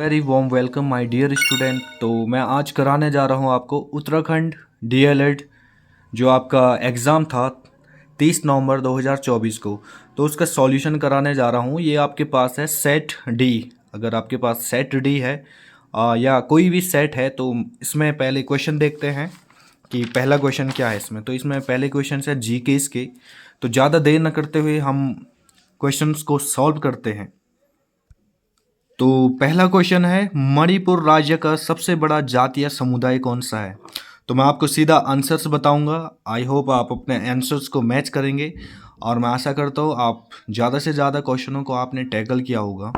Very warm welcome my dear student. तो मैं आज कराने जा रहा हूँ आपको उत्तराखंड डीएलएड जो आपका एग्ज़ाम था 30 नवंबर 2024 को। तो उसका सॉल्यूशन कराने जा रहा हूँ। ये आपके पास है सेट डी। अगर आपके पास सेट डी है या कोई भी सेट है तो इसमें पहले क्वेश्चन देखते हैं कि पहला क्वेश्चन क्या है इसमें। तो इसमें पहले क्वेश्चन है जीके के। तो ज़्यादा देर न करते हुए हम क्वेश्चंस को सॉल्व करते हैं। तो पहला क्वेश्चन है, मणिपुर राज्य का सबसे बड़ा जातीय समुदाय कौन सा है। तो मैं आपको सीधा आंसर्स बताऊंगा। आई होप आप अपने आंसर्स को मैच करेंगे और मैं आशा करता हूँ आप ज़्यादा से ज़्यादा क्वेश्चनों को आपने टैकल किया होगा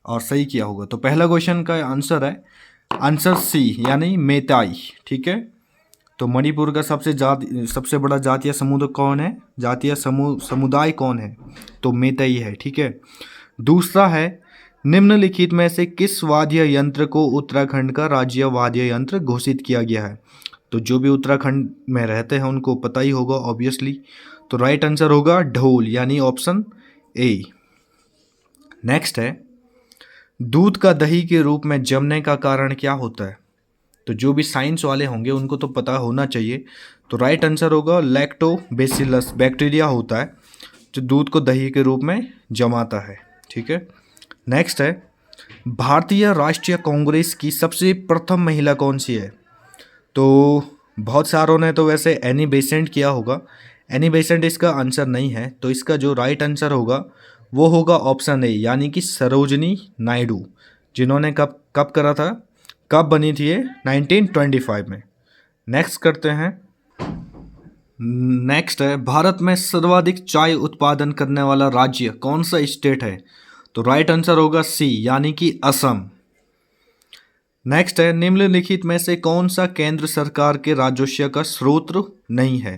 और सही किया होगा। तो पहला क्वेश्चन का आंसर है आंसर सी यानी मेताई। ठीक है। तो मणिपुर का सबसे बड़ा जातीय समुदाय कौन है, समुदाय कौन है, तो मेतई है। ठीक है। दूसरा है, निम्नलिखित में से किस वाद्य यंत्र को उत्तराखंड का राज्य वाद्य यंत्र घोषित किया गया है। तो जो भी उत्तराखंड में रहते हैं उनको पता ही होगा ऑब्वियसली। तो राइट आंसर होगा ढोल यानी ऑप्शन ए। नेक्स्ट है, दूध का दही के रूप में जमने का कारण क्या होता है। तो जो भी साइंस वाले होंगे उनको तो पता होना चाहिए। तो राइट आंसर होगा लैक्टोबैसिलस बैक्टीरिया होता है जो दूध को दही के रूप में जमाता है। ठीक है। नेक्स्ट है, भारतीय राष्ट्रीय कांग्रेस की सबसे प्रथम महिला कौन सी है। तो बहुत सारों ने तो वैसे एनी बेसेंट किया होगा। एनी बेसेंट इसका आंसर नहीं है। तो इसका जो राइट आंसर होगा वो होगा ऑप्शन ए यानी कि सरोजनी नायडू, जिन्होंने कब कब करा था, कब बनी थी ये 1925 में। नेक्स्ट करते हैं। नेक्स्ट है, भारत में सर्वाधिक चाय उत्पादन करने वाला राज्य कौन सा स्टेट है। तो राइट आंसर होगा सी यानी कि असम। नेक्स्ट है, निम्नलिखित में से कौन सा केंद्र सरकार के राजस्व का स्रोत नहीं है।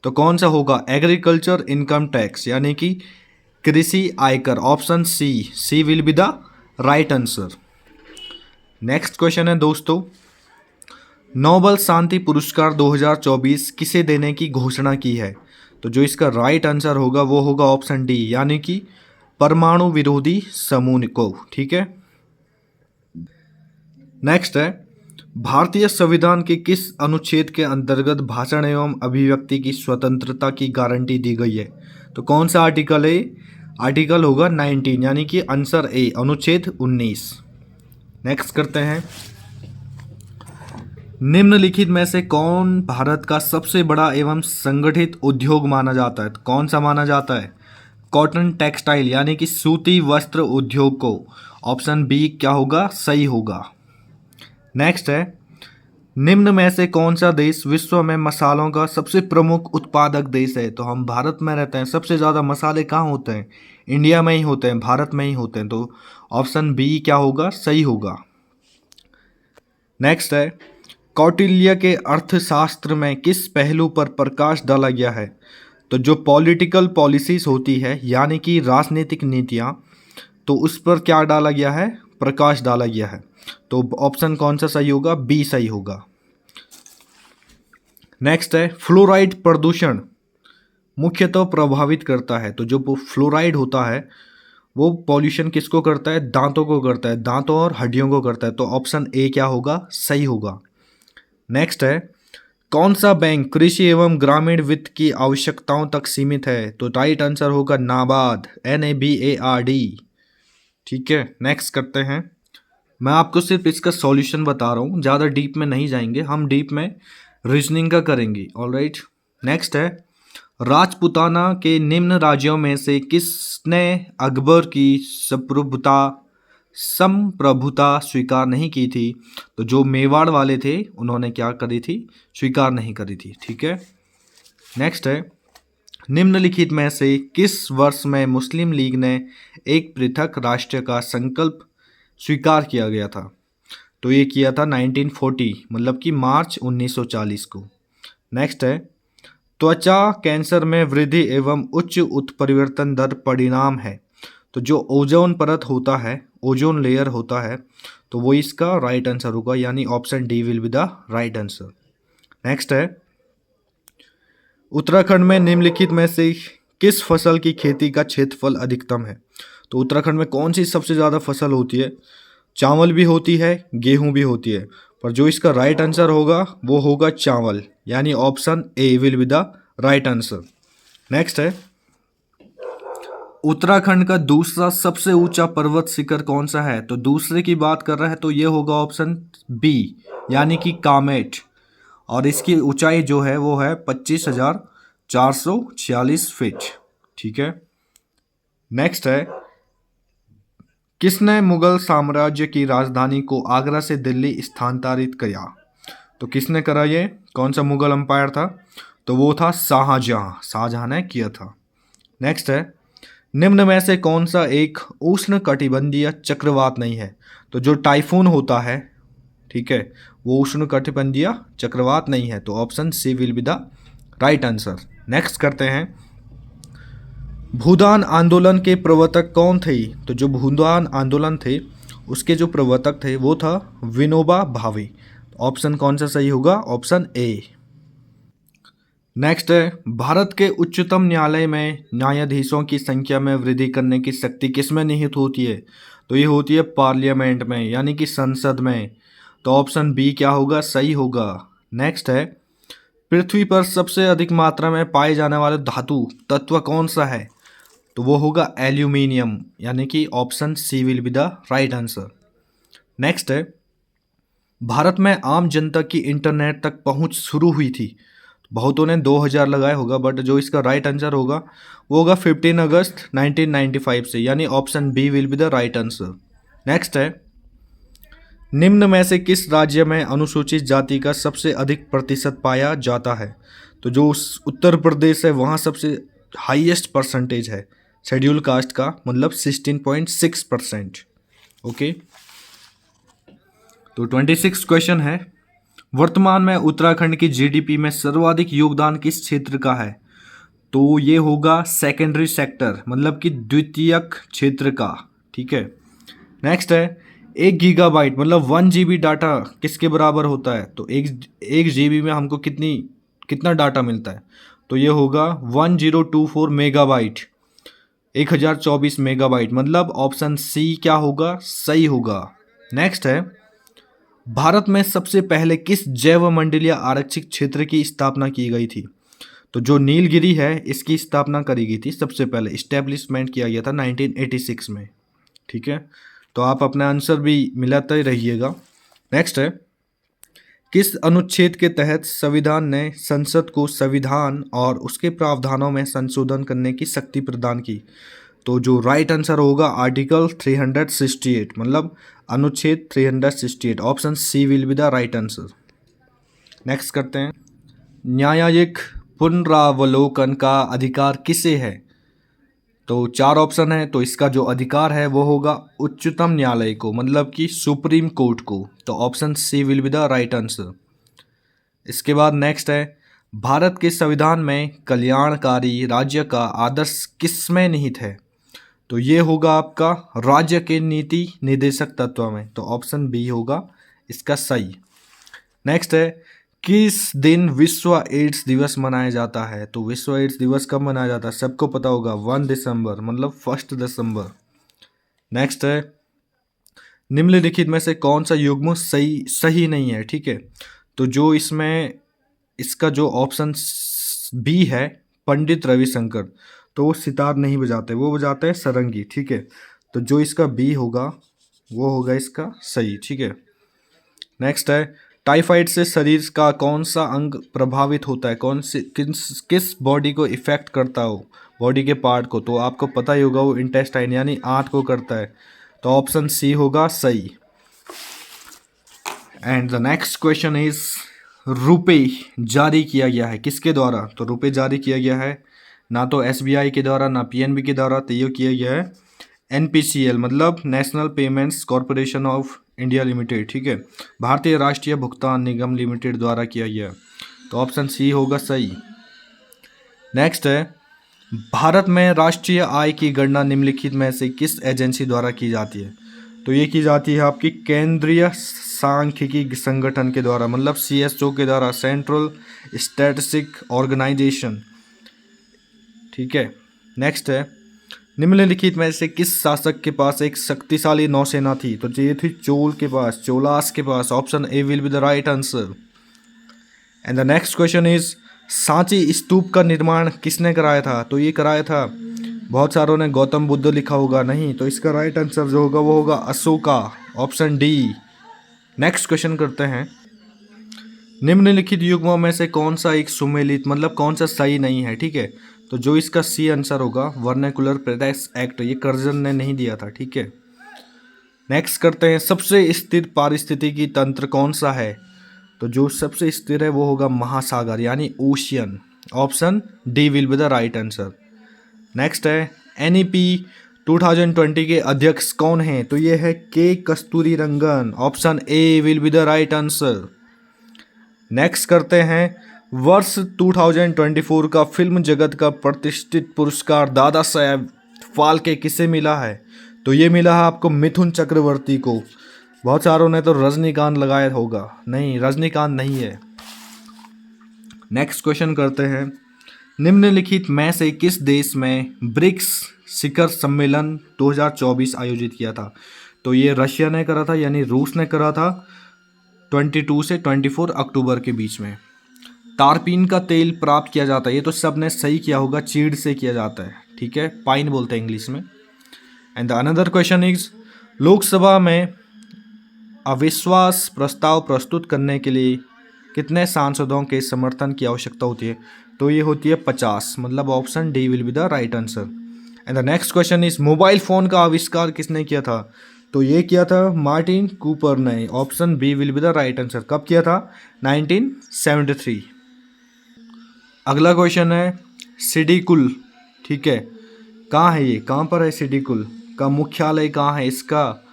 तो कौन सा होगा, एग्रीकल्चर इनकम टैक्स यानी कि कृषि आयकर। Option C will be the right answer. Next question है दोस्तों, नोबेल शांति पुरस्कार 2024 किसे देने की घोषणा की है। तो जो इसका राइट आंसर होगा वो होगा ऑप्शन डी यानी कि परमाणु विरोधी समूह को। ठीक है। नेक्स्ट है, भारतीय संविधान के किस अनुच्छेद के अंतर्गत भाषण एवं अभिव्यक्ति की स्वतंत्रता की गारंटी दी गई है। तो कौन सा आर्टिकल है, आर्टिकल होगा 19 यानी कि आंसर ए अनुच्छेद 19। नेक्स्ट करते हैं, निम्नलिखित में से कौन भारत का सबसे बड़ा एवं संगठित उद्योग माना जाता है। कौन सा माना जाता है, कॉटन टेक्सटाइल यानी कि सूती वस्त्र उद्योग को। ऑप्शन बी क्या होगा, सही होगा। नेक्स्ट है, निम्न में से कौन सा देश विश्व में मसालों का सबसे प्रमुख उत्पादक देश है। तो हम भारत में रहते हैं, सबसे ज़्यादा मसाले कहाँ होते हैं, इंडिया में ही होते हैं, भारत में ही होते हैं। तो ऑप्शन बी क्या होगा, सही होगा। नेक्स्ट है, कौटिल्य के अर्थशास्त्र में किस पहलू पर प्रकाश डाला गया है। तो जो पॉलिटिकल पॉलिसीज होती है यानी कि राजनीतिक नीतियाँ, तो उस पर क्या डाला गया है, प्रकाश डाला गया है। तो ऑप्शन कौन सा सही होगा, बी सही होगा। नेक्स्ट है, फ्लोराइड प्रदूषण मुख्यतः प्रभावित करता है। तो जो फ्लोराइड होता है वो पॉल्यूशन किसको करता है, दांतों को करता है, दांतों और हड्डियों को करता है। तो ऑप्शन ए क्या होगा, सही होगा। नेक्स्ट है, कौन सा बैंक कृषि एवं ग्रामीण वित्त की आवश्यकताओं तक सीमित है। तो राइट आंसर होगा नाबार्ड, NABARD। ठीक है। नेक्स्ट करते हैं, मैं आपको सिर्फ इसका सॉल्यूशन बता रहा हूँ, ज़्यादा डीप में नहीं जाएंगे, हम डीप में रीजनिंग का करेंगे। ऑलराइट। नेक्स्ट है, राजपूताना के निम्न राज्यों में से किसने अकबर की संप्रभुता स्वीकार नहीं की थी। तो जो मेवाड़ वाले थे उन्होंने क्या करी थी, स्वीकार नहीं करी थी। ठीक है। नेक्स्ट है, निम्नलिखित में से किस वर्ष में मुस्लिम लीग ने एक पृथक राष्ट्र का संकल्प स्वीकार किया गया था। तो ये किया था 1940 मतलब कि मार्च 1940 को। नेक्स्ट है, त्वचा कैंसर में वृद्धि एवं उच्च उत्परिवर्तन दर परिणाम है। तो जो ओजोन परत होता है, ओजोन लेयर होता है, तो वो इसका राइट आंसर होगा यानी option D will be the right answer. Next है, उत्तराखंड में निम्नलिखित में से किस फसल की खेती का क्षेत्रफल अधिकतम है। तो उत्तराखंड में कौन सी सबसे ज़्यादा फसल होती है, चावल भी होती है, गेहूं भी होती है, पर जो इसका राइट आंसर होगा वो होगा चावल, यानी option A will be the right answer. Next है, उत्तराखंड का दूसरा सबसे ऊंचा पर्वत शिखर कौन सा है? तो दूसरे की बात कर रहा है तो ये होगा ऑप्शन बी, यानी कि कामेट, और इसकी ऊंचाई जो है वो है 25,446 फीट। ठीक है। नेक्स्ट है, किसने मुगल साम्राज्य की राजधानी को आगरा से दिल्ली स्थानांतरित किया? तो किसने करा ये? कौन सा मुगल अंपायर था? तो वो था शाहजहां। शाहजहां ने किया था। नेक्स्ट है, निम्न में से कौन सा एक उष्ण कटिबंधीय चक्रवात नहीं है? तो जो टाइफून होता है, ठीक है, वो उष्ण कटिबंधीय चक्रवात नहीं है, तो option C will be the right answer. Next करते हैं, भूदान आंदोलन के प्रवर्तक कौन थे? तो जो भूदान आंदोलन थे उसके जो प्रवर्तक थे वो था विनोबा भावे। ऑप्शन कौन सा सही होगा? Option A. नेक्स्ट है, भारत के उच्चतम न्यायालय में न्यायाधीशों की संख्या में वृद्धि करने की शक्ति किसमें निहित होती है? तो ये होती है पार्लियामेंट में, यानी कि संसद में। तो ऑप्शन बी क्या होगा? सही होगा। नेक्स्ट है, पृथ्वी पर सबसे अधिक मात्रा में पाए जाने वाले धातु तत्व कौन सा है? तो वो होगा एल्यूमिनियम, यानी कि option C will be the right answer. Next है, भारत में आम जनता की इंटरनेट तक पहुंच शुरू हुई थी। बहुतों ने 2000 लगाया होगा, बट जो इसका राइट आंसर होगा वो होगा 15 अगस्त 1995 से, यानी option B will be the right answer. Next है, निम्न में से किस राज्य में अनुसूचित जाति का सबसे अधिक प्रतिशत पाया जाता है? तो जो उत्तर प्रदेश है वहाँ सबसे हाईएस्ट परसेंटेज है शेड्यूल कास्ट का, मतलब 16.6%। ओके, तो 26 क्वेश्चन है, वर्तमान में उत्तराखंड की जीडीपी में सर्वाधिक योगदान किस क्षेत्र का है? तो ये होगा सेकेंडरी सेक्टर, मतलब कि द्वितीयक क्षेत्र का। ठीक है। नेक्स्ट है, 1 गीगाबाइट मतलब 1 GB डाटा किसके बराबर होता है? तो एक GB में हमको कितना डाटा मिलता है? तो ये होगा 1024 मेगाबाइट, 1024 मेगाबाइट, मतलब ऑप्शन सी क्या होगा? सही होगा। नेक्स्ट है, भारत में सबसे पहले किस जैव मंडलीय आरक्षित क्षेत्र की स्थापना की गई थी? तो जो नीलगिरी है इसकी स्थापना करी गई थी सबसे पहले, इस्टेब्लिशमेंट किया गया था 1986 में। ठीक है, तो आप अपना आंसर भी मिलाते रहिएगा। नेक्स्ट है, किस अनुच्छेद के तहत संविधान ने संसद को संविधान और उसके प्रावधानों में संशोधन करने की शक्ति प्रदान की? तो जो राइट आंसर होगा आर्टिकल 368, मतलब अनुच्छेद 368, option C will be the right answer. Next करते हैं, न्यायिक पुनरावलोकन का अधिकार किसे है? तो 4 ऑप्शन है, तो इसका जो अधिकार है वो होगा उच्चतम न्यायालय को, मतलब कि सुप्रीम कोर्ट को। तो option C will be the right answer. इसके बाद नेक्स्ट है, भारत के संविधान में कल्याणकारी राज्य का आदर्श किस में निहित है? तो ये होगा आपका राज्य के नीति निर्देशक तत्व में, तो ऑप्शन बी होगा इसका सही। नेक्स्ट है, किस दिन विश्व एड्स दिवस मनाया जाता है? तो विश्व एड्स दिवस कब मनाया जाता है? सबको पता होगा 1 दिसंबर, मतलब 1 दिसंबर। नेक्स्ट है, निम्नलिखित में से कौन सा युग्म सही नहीं है? ठीक है, तो जो इसमें इसका जो ऑप्शन बी है पंडित रविशंकर, तो वो सितार नहीं बजाते, वो बजाते हैं सरंगी। ठीक है, तो जो इसका बी होगा वो होगा इसका सही। ठीक है। नेक्स्ट है, टाइफाइड से शरीर का कौन सा अंग प्रभावित होता है? किस बॉडी को इफेक्ट करता हो, बॉडी के पार्ट को? तो आपको पता ही होगा वो इंटेस्टाइन यानी आंत को करता है, तो ऑप्शन सी होगा सही। And the next question is, रुपए जारी किया गया है किसके द्वारा? तो रुपए जारी किया गया है ना तो एसबीआई के द्वारा ना पीएनबी के द्वारा, तो ये किया गया है एनपीसीएल, मतलब national payments corporation of India limited. ठीक है, भारतीय राष्ट्रीय भुगतान निगम लिमिटेड द्वारा किया गया, तो ऑप्शन सी होगा सही। नेक्स्ट है, भारत में राष्ट्रीय आय की गणना निम्नलिखित में से किस एजेंसी द्वारा की जाती है? तो ये की जाती है आपकी केंद्रीय सांख्यिकी संगठन के द्वारा, मतलब सीएसओ के द्वारा, सेंट्रल स्टैटिस्टिक ऑर्गेनाइजेशन। ठीक है। नेक्स्ट है, निम्नलिखित में से किस शासक के पास एक शक्तिशाली नौसेना थी? तो ये थी चोल के पास, चोलास के पास। Option A will be the right answer. And the next question is Sanchi Stupa का निर्माण किसने कराया था? तो ये कराया था, बहुत सारों ने गौतम बुद्ध लिखा होगा, नहीं, तो इसका राइट आंसर जो होगा वो होगा Ashoka. Option D. Next question करते हैं, निम्नलिखित युग्मों में से कौन सा एक सुमेलित मतलब कौन सा सही नहीं है? ठीक है, तो जो इसका सी आंसर होगा वर्नाकुलर प्रोटेक्शन एक्ट, ये कर्जन ने नहीं दिया था। ठीक है, नेक्स्ट करते हैं, सबसे स्थिर पारिस्थितिकी तंत्र कौन सा है? तो जो सबसे स्थिर है वो होगा महासागर यानी ocean. Option D will be the right answer. Next है, NEP 2020 के अध्यक्ष कौन हैं? तो ये है के Kasturi Rangan. Option A will be the right answer. Next करते हैं, वर्ष 2024 का फिल्म जगत का प्रतिष्ठित पुरस्कार दादा साहेब फाल्के किसे मिला है? तो ये मिला है आपको मिथुन चक्रवर्ती को। बहुत सारों ने तो रजनीकांत लगाया होगा, नहीं, रजनीकांत नहीं है। नेक्स्ट क्वेश्चन करते हैं, निम्नलिखित में से किस देश में ब्रिक्स शिखर सम्मेलन 2024 आयोजित किया था? तो ये रशिया ने करा था यानी रूस ने करा था 22 से 24 अक्टूबर के बीच में। तारपीन का तेल प्राप्त किया जाता है, ये तो सब ने सही किया होगा, चीड़ से किया जाता है। ठीक है, पाइन बोलते हैं इंग्लिश में। And the another question is, Lok Sabha में अविश्वास प्रस्ताव प्रस्तुत करने के लिए कितने सांसदों के समर्थन की आवश्यकता होती है? तो ये होती है 50, मतलब option D will be the right answer. And the next question is, mobile phone का आविष्कार किसने किया था? तो ये किया था मार्टिन कूपर ने। Option B will be the right answer. कब किया था? 1973। अगला क्वेश्चन है, सिडिकुल, ठीक है, कहाँ है ये, कहाँ पर है सिडिकुल का मुख्यालय, कहाँ है? इसका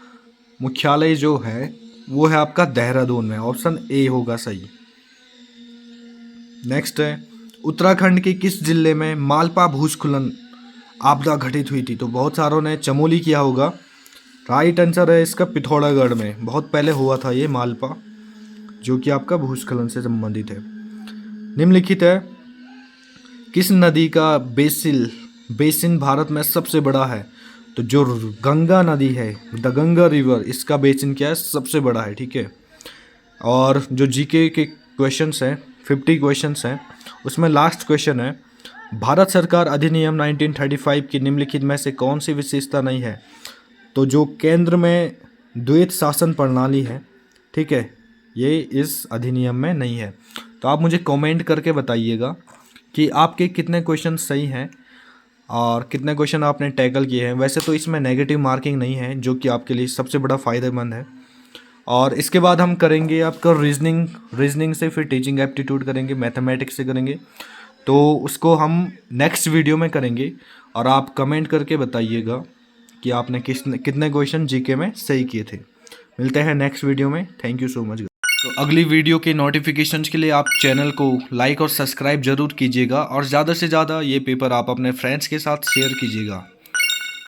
मुख्यालय जो है वो है आपका देहरादून में। ऑप्शन ए होगा सही। नेक्स्ट है, उत्तराखंड के किस जिले में मालपा भूस्खलन आपदा घटित हुई थी? तो बहुत सारों ने चमोली किया होगा, राइट आंसर है इसका पिथौरागढ़ में। बहुत पहले हुआ था ये मालपा, जो कि आपका भूस्खलन से संबंधित है। निम्नलिखित है, किस नदी का बेसिन भारत में सबसे बड़ा है? तो जो गंगा नदी है, द गंगा रिवर, इसका बेसिन क्या है? सबसे बड़ा है। ठीक है, और जो जीके के क्वेश्चंस हैं 50 क्वेश्चंस हैं, उसमें लास्ट क्वेश्चन है, भारत सरकार अधिनियम 1935 की निम्नलिखित में से कौन सी विशेषता नहीं है? तो जो केंद्र में द्वैत शासन प्रणाली है, ठीक है, ये इस अधिनियम में नहीं है। तो आप मुझे कमेंट करके बताइएगा कि आपके कितने क्वेश्चन सही हैं और कितने क्वेश्चन आपने टैकल किए हैं। वैसे तो इसमें नेगेटिव मार्किंग नहीं है, जो कि आपके लिए सबसे बड़ा फ़ायदेमंद है। और इसके बाद हम करेंगे आपका रीजनिंग से, फिर टीचिंग एप्टीट्यूड करेंगे, मैथमेटिक्स से करेंगे। तो उसको हम नेक्स्ट वीडियो में करेंगे और आप कमेंट करके बताइएगा कि आपने कितने क्वेश्चन जीके में सही किए थे। मिलते हैं नेक्स्ट वीडियो में। Thank you so much. तो अगली वीडियो के नोटिफिकेशंस के लिए आप चैनल को लाइक और सब्सक्राइब ज़रूर कीजिएगा और ज़्यादा से ज़्यादा ये पेपर आप अपने फ्रेंड्स के साथ शेयर कीजिएगा।